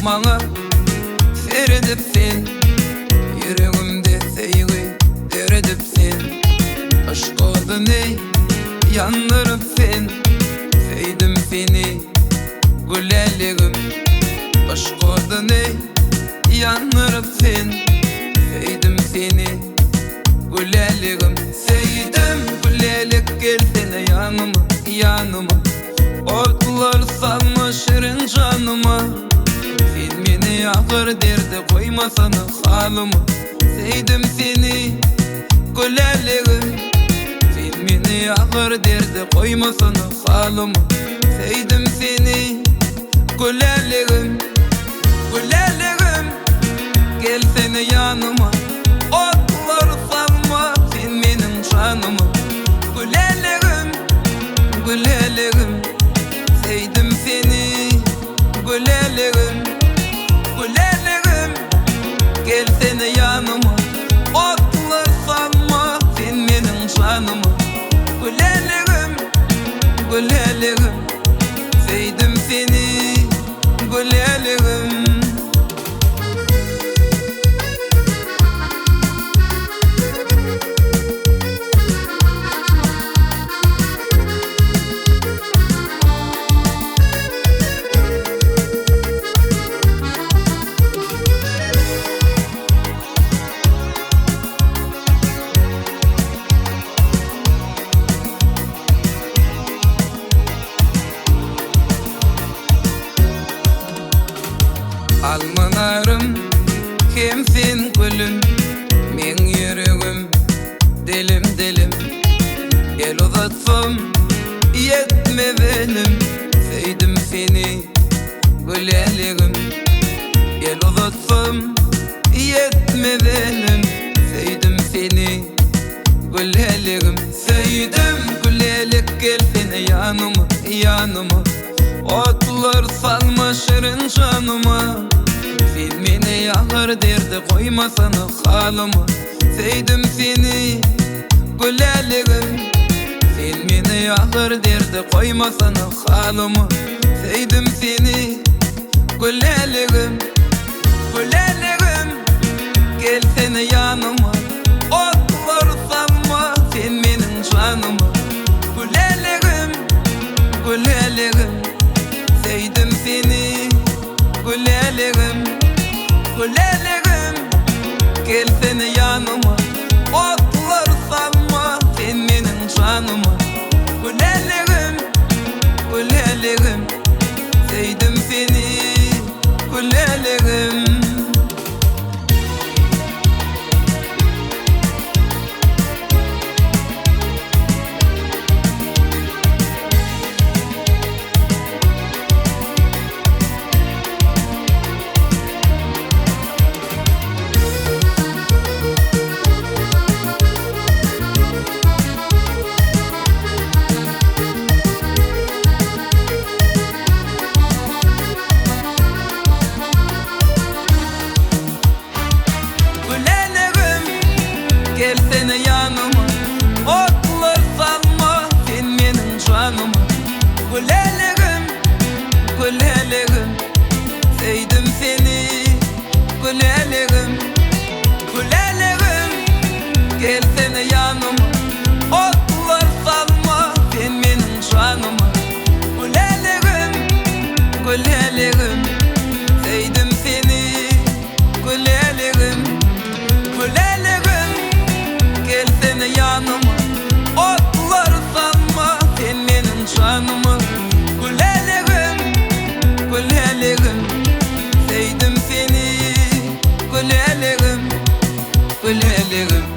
Bana seyredipsin, yüreğimde sevgi eredipsin. Aşk odunu yandırıpsın, sevdim seni güzelliğim. Aşk odunu yandırıpsın, sevdim seni güzelliğim. Sevdim güzellik, gelsene yanıma, yanıma. Otlar salma şirin canıma. Sen beni ağır derde koymasana halıma. Sevdim seni güzelliğim. Sen beni ağır derde koymasana halıma. Sevdim seni güzelliğim, güzelliğim. Gelsene yanıma, otlar salma sen benim canıma. Güzelliğim, güzelliğim. Sevdim seni güzelliğim, güzelliğim. Gelsene yanıma, otlar salma sen benim canıma. Güzelliğim, güzelliğim. Sevdim seni güzelliğim. Almanarım hem sen gülüm, men yüreğim dilim dilim. El uzatsam yetme benim, sevdim seni güzelliğim. El uzatsam yetme benim, sevdim seni güzelliğim. Sevdim güzellik, gelsene yanıma, yanıma. Otlar salma şirin canıma. Sen beni ağır derde koymasana halıma. Sevdim seni güzelliğim. Sen beni ağır derde koymasana halıma. Sevdim seni güzelliğim, güzelliğim. Gelsene yanıma, otlar salma sen benim canıma. Güzelliğim, güzelliğim. Sevdim seni güzelliğim, güzelliğim. Gelsene yanıma, otlar salma sen benim canıma. Güzelliğim, güzelliğim. Sevdim seni güzelliğim. Gelsene yanıma, otlar salma sen benim canıma. Güzelliğim, güzelliğim. Sevdim seni güzelliğim, güzelliğim. Gelsene yanıma, otlar salma sen benim canıma. Güzelliğim, güzelliğim. Sevdim seni güzelliğim, güzelliğim. Gelsene yanıma, otlar salma sen benim canıma. Güzelliğim, güzelliğim. Sevdim seni güzelliğim, güzelliğim.